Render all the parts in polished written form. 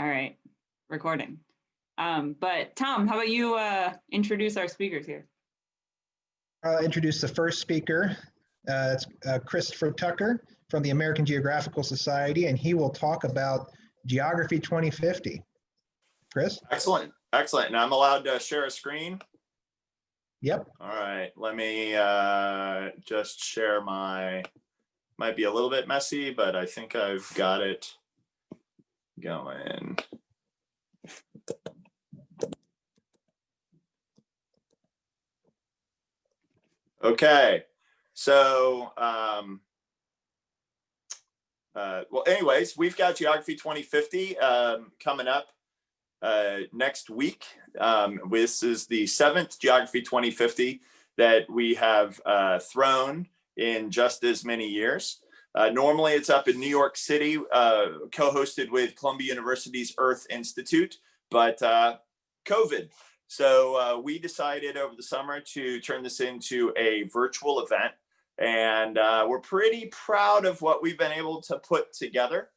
All right, recording. But Tom, how about you introduce our speakers here? I'll introduce the first speaker. It's Christopher Tucker from the American Geographical Society, and he will talk about Geography 2050. Chris? Excellent, excellent. And I'm allowed to share a screen? Yep. All right, let me just share my, might be a little bit messy, but I think I've got it going. Okay, so, well, anyways, we've got Geography 2050 coming up next week. This is the 7th Geography 2050 that we have thrown in just as many years. Normally it's up in New York City, co-hosted with Columbia University's Earth Institute, but COVID. So we decided over the summer to turn this into a virtual event. And we're pretty proud of what we've been able to put together.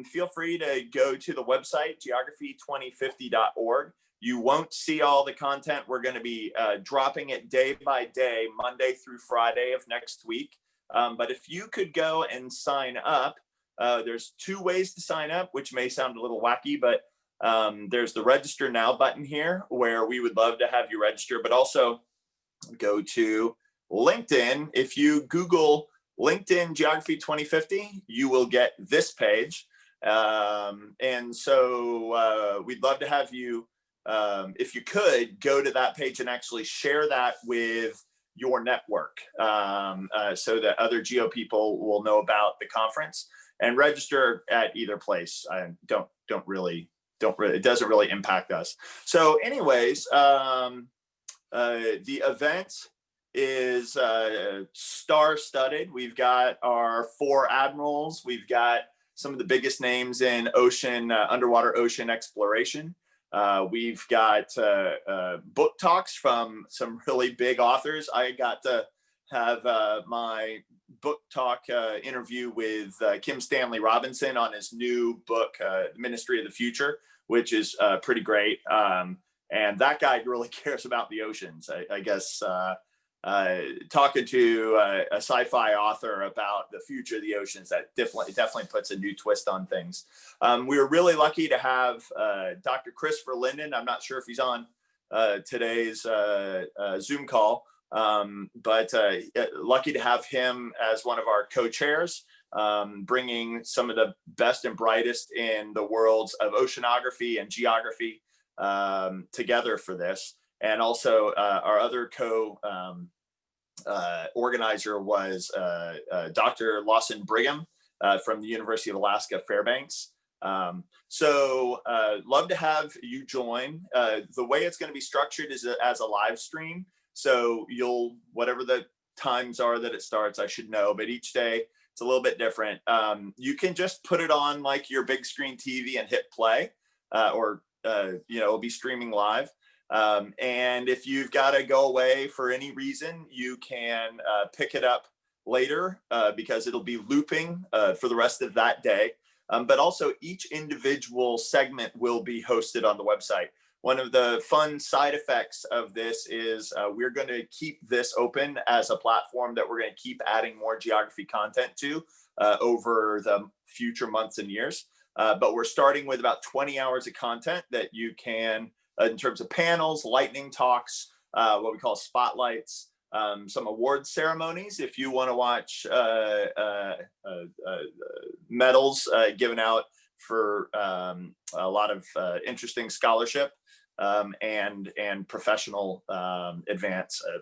Feel free to go to the website, geography2050.org. You won't see all the content. We're going to be dropping it day by day, Monday through Friday of next week. But if you could go and sign up, there's 2 ways to sign up, which may sound a little wacky, but there's the register now button here where we would love to have you register, but also go to LinkedIn. If you Google LinkedIn Geography 2050, you will get this page. And so we'd love to have you, if you could, go to that page and actually share that with your network so that other Geo people will know about the conference, and register at either place. I don't really, it doesn't really impact us. So anyways, the event is star-studded. We've got our 4 admirals. We've got some of the biggest names in ocean, underwater ocean exploration. We've got book talks from some really big authors. I got to have my book talk interview with Kim Stanley Robinson on his new book, The Ministry of the Future, which is pretty great. And that guy really cares about the oceans. I guess talking to a sci-fi author about the future of the oceans, that definitely puts a new twist on things. We were really lucky to have Dr. Christopher Linden. I'm not sure if he's on today's Zoom call, but lucky to have him as one of our co-chairs, bringing some of the best and brightest in the worlds of oceanography and geography together for this. And also our other organizer was Dr. Lawson Brigham from the University of Alaska Fairbanks. So love to have you join. The way it's going to be structured is as a live stream. So you'll, whatever the times are that it starts, I should know, but each day it's a little bit different. You can just put it on like your big screen TV and hit play, or it'll be streaming live. And if you've got to go away for any reason, you can pick it up later because it'll be looping for the rest of that day. But also each individual segment will be hosted on the website. One of the fun side effects of this is we're going to keep this open as a platform that we're going to keep adding more geography content to over the future months and years. But we're starting with about 20 hours of content that you can, in terms of panels, lightning talks, what we call spotlights, some award ceremonies. If you want to watch medals given out for a lot of interesting scholarship and professional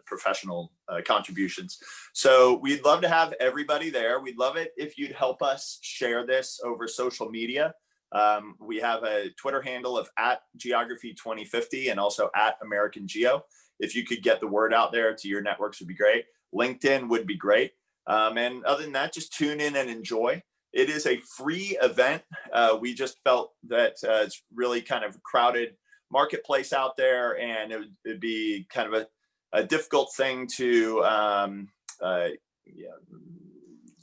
professional contributions. So we'd love to have everybody there. We'd love it if you'd help us share this over social media. We have a Twitter handle of @Geography2050 and also @American Geo. If you could get the word out there to your networks would be great. LinkedIn would be great. And other than that, just tune in and enjoy. It is a free event. We just felt that it's really kind of a crowded marketplace out there, and it'd be kind of a difficult thing to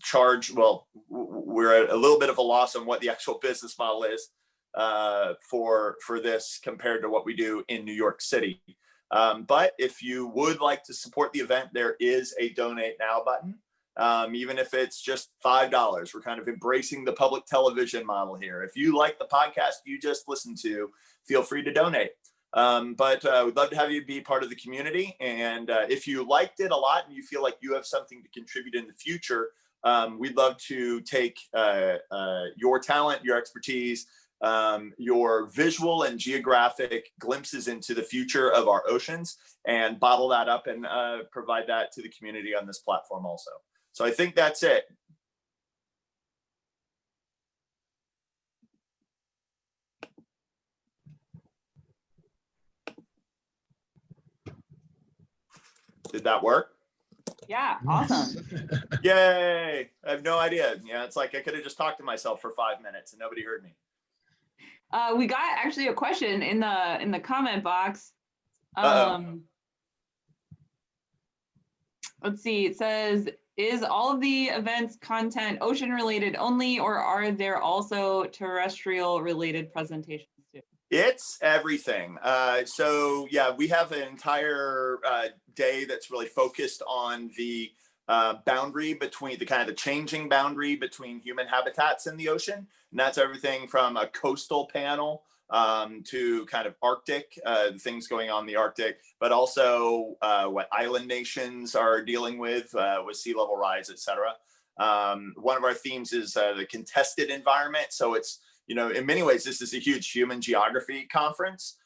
charge. Well, we're at a little bit of a loss on what the actual business model is for this compared to what we do in New York City. But if you would like to support the event, there is a donate now button. Even if it's just $5, we're kind of embracing the public television model here. If you like the podcast you just listened to, feel free to donate. But we'd love to have you be part of the community. And if you liked it a lot and you feel like you have something to contribute in the future, we'd love to take your talent, your expertise, your visual and geographic glimpses into the future of our oceans and bottle that up and provide that to the community on this platform also. So I think that's it. Did that work? Yeah, awesome. Yay! I have no idea. Yeah, it's like I could have just talked to myself for 5 minutes and nobody heard me. We got actually a question in the comment box. Let's see. It says, is all of the events content ocean related only, or are there also terrestrial related presentations too? It's everything. So yeah, we have an entire day that's really focused on the boundary between the kind of the changing boundary between human habitats in the ocean. And that's everything from a coastal panel to kind of Arctic, things going on in the Arctic, but also what island nations are dealing with sea level rise, et cetera. One of our themes is the contested environment. So it's, you know, in many ways, this is a huge human geography conference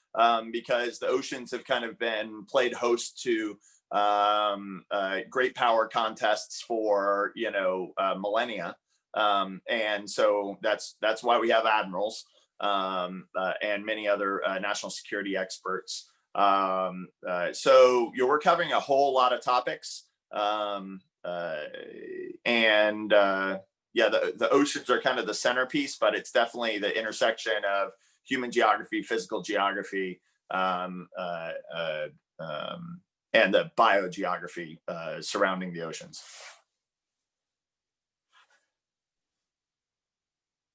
because the oceans have kind of been played host to great power contests for, you know, millennia. And so that's why we have admirals and many other national security experts. So we're covering a whole lot of topics. Yeah, the oceans are kind of the centerpiece, but it's definitely the intersection of human geography, physical geography, and the biogeography surrounding the oceans.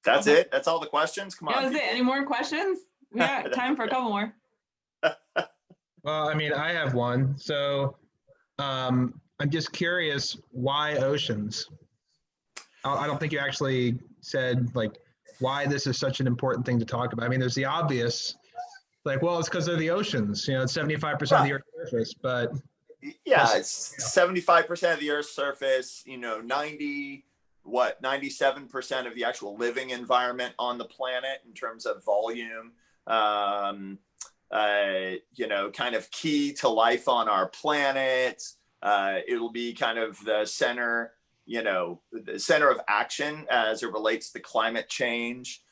That's it? That's all the questions? Come on. Yeah, that's it. Any more questions? We got time for a couple more. Well, I mean, I have one. So I'm just curious, why oceans? I don't think you actually said like why this is such an important thing to talk about. I mean, there's the obvious, like, well, it's because of the oceans. You know, it's 75% of the Earth's surface, but yeah, it's 75% of the Earth's surface. You know, 97% of the actual living environment on the planet in terms of volume. You know, kind of key to life on our planet. It'll be kind of the center. You know, the center of action as it relates to climate change.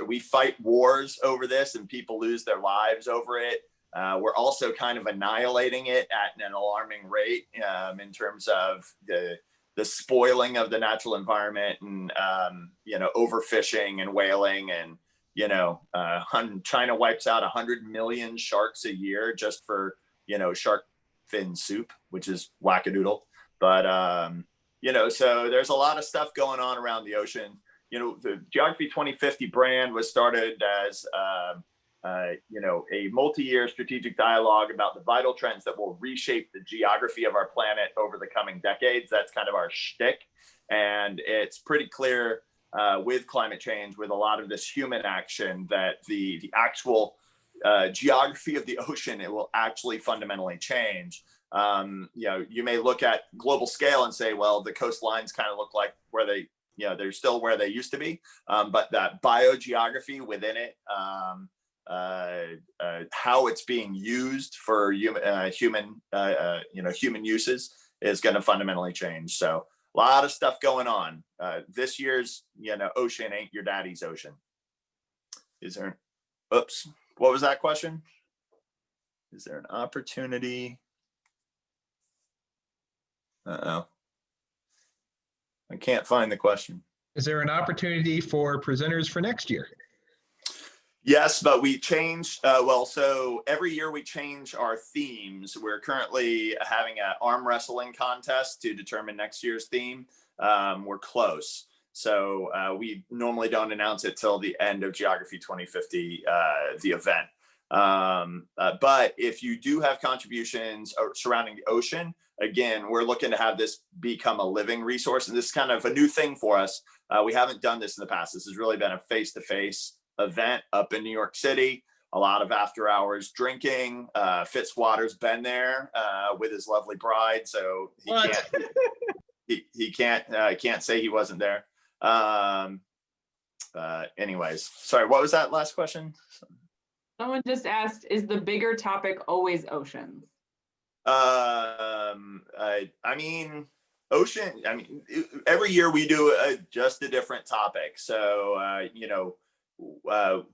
We fight wars over this and people lose their lives over it. We're also kind of annihilating it at an alarming rate in terms of the spoiling of the natural environment and, you know, overfishing and whaling and, you know, China wipes out 100 million sharks a year just for, you know, shark fin soup, which is wackadoodle. But, you know, so there's a lot of stuff going on around the ocean. You know, the Geography 2050 brand was started as, you know, a multi-year strategic dialogue about the vital trends that will reshape the geography of our planet over the coming decades. That's kind of our shtick. And it's pretty clear with climate change, with a lot of this human action, that the actual geography of the ocean, it will actually fundamentally change. You know, you may look at global scale and say, well, the coastlines kind of look like where they, you know, they're still where they used to be. But that biogeography within it, how it's being used for human uses is going to fundamentally change. So a lot of stuff going on. This year's, you know, ocean ain't your daddy's ocean. Is there, oops, what was that question? Is there an opportunity? Uh-oh. I can't find the question. Is there an opportunity for presenters for next year? Yes, but we changed, well, so every year we change our themes. We're currently having an arm wrestling contest to determine next year's theme. We're close. So we normally don't announce it till the end of Geography 2050, the event. But if you do have contributions surrounding the ocean, again, we're looking to have this become a living resource. And this is kind of a new thing for us. We haven't done this in the past. This has really been a face-to-face event up in New York City. A lot of after hours drinking. Fitzwater's been there with his lovely bride. So he can't say he wasn't there. Anyways, sorry, what was that last question? Someone just asked, is the bigger topic always oceans? I mean, ocean, I mean, every year we do just a different topic. So, you know,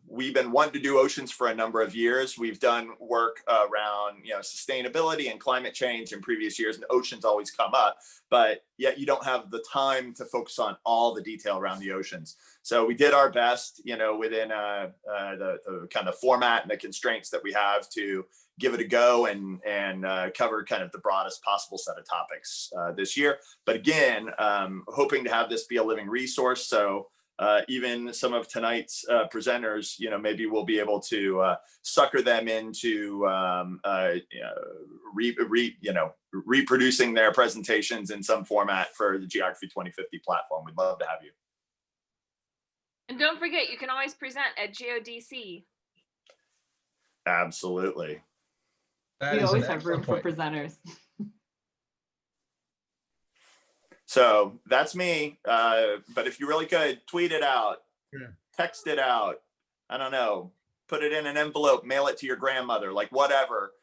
we've been wanting to do oceans for a number of years. We've done work around, you know, sustainability and climate change in previous years, and oceans always come up, but yet you don't have the time to focus on all the detail around the oceans. So we did our best, you know, within the kind of format and the constraints that we have to give it a go and cover kind of the broadest possible set of topics this year. But again, hoping to have this be a living resource. So even some of tonight's presenters, you know, maybe we'll be able to sucker them into reproducing their presentations in some format for the Geography 2050 platform. We'd love to have you. And don't forget, you can always present at GeoDC. Absolutely. That We is always an have room excellent for point. presenters. So that's me. But if you really could, tweet it out, text it out. I don't know, put it in an envelope, mail it to your grandmother, like whatever.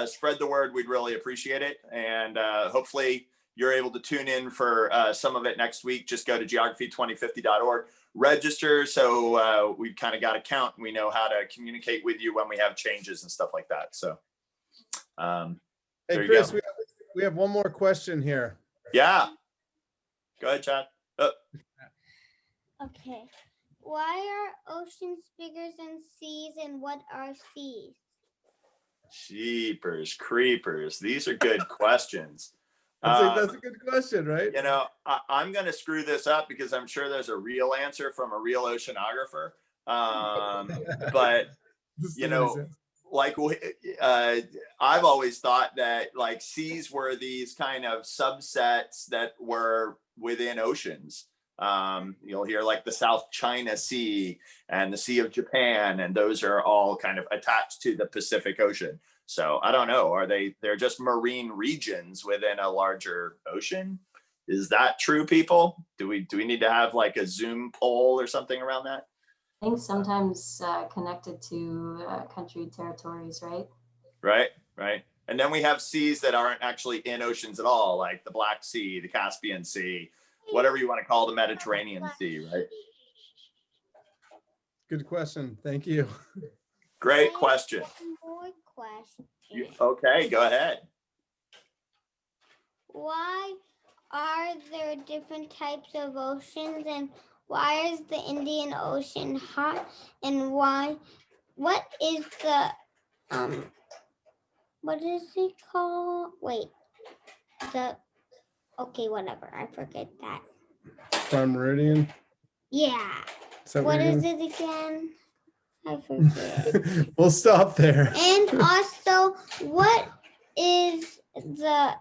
Spread the word. We'd really appreciate it. And hopefully you're able to tune in for some of it next week. Just go to geography2050.org, register. So we've kind of got a count and we know how to communicate with you when we have changes and stuff like that. So hey, Chris, we have one more question here. Yeah. Go ahead, Chad. Okay. Why are oceans bigger than seas, and what are seas? Jeepers creepers. These are good questions. That's a good question, right? You know, I'm going to screw this up because I'm sure there's a real answer from a real oceanographer. But, you know, like I've always thought that like seas were these kind of subsets that were within oceans. You'll hear like the South China Sea and the Sea of Japan, and those are all kind of attached to the Pacific Ocean. So I don't know, they're just marine regions within a larger ocean? Is that true, people? Do we need to have like a Zoom poll or something around that? I think sometimes connected to country territories, right? Right. And then we have seas that aren't actually in oceans at all, like the Black Sea, the Caspian Sea, whatever you want to call the Mediterranean Sea, right? Good question. Thank you. Great question. More question. Okay, go ahead. Why are there different types of oceans, and why is the Indian Ocean hot, and what is the what is it called? Wait, okay, whatever, I forget that. Prime Meridian. Yeah. What is it again? I forget. We'll stop there. And also, why is the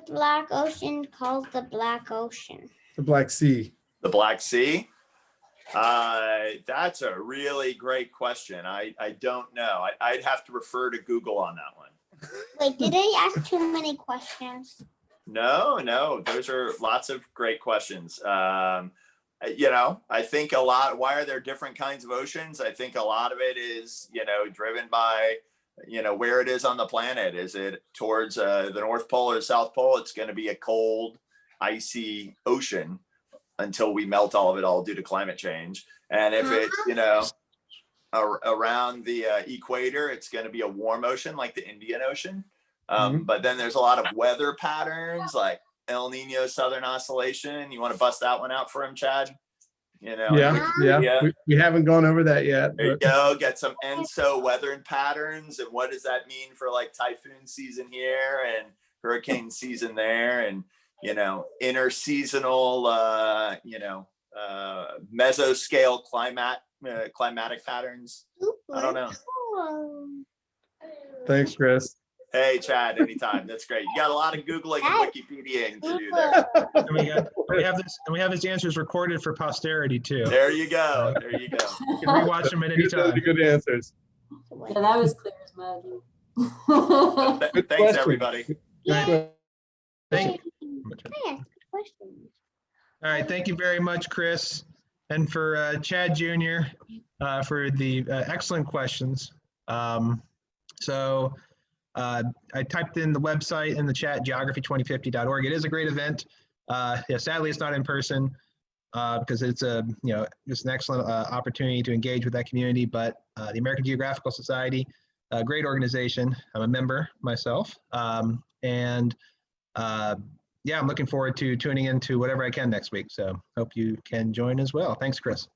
Black Ocean called the Black Ocean? The Black Sea. The Black Sea? That's a really great question. I don't know. I'd have to refer to Google on that one. Wait, did I ask too many questions? No, those are lots of great questions. You know, I think why are there different kinds of oceans? I think a lot of it is, you know, driven by, you know, where it is on the planet. Is it towards the North Pole or South Pole? It's going to be a cold, icy ocean until we melt all of it all due to climate change. And if it's, you know, around the equator, it's going to be a warm ocean like the Indian Ocean. But then there's a lot of weather patterns like El Nino Southern Oscillation. You want to bust that one out for him, Chad? You know, yeah. We haven't gone over that yet. There you go. Get some ENSO weather and patterns, and what does that mean for like typhoon season here and hurricane season there? And you know, interseasonal, you know, mesoscale climatic patterns. I don't know. Thanks, Chris. Hey, Chad, anytime. That's great. You got a lot of Googling and Wikipediaing to do there. And we have his answers recorded for posterity too. There you go. There you go. You can rewatch them at any time. Good answers. Yeah, that was clear as mud. Good Thanks, question. everybody. Right. Thank I ask questions. All right, thank you very much, Chris, and for Chad Jr. For the excellent questions. I typed in the website in the chat, geography2050.org. It is a great event. Yeah, sadly, it's not in person because it's just an excellent opportunity to engage with that community. But the American Geographical Society, a great organization. I'm a member myself, yeah, I'm looking forward to tuning into whatever I can next week. So hope you can join as well. Thanks, Chris.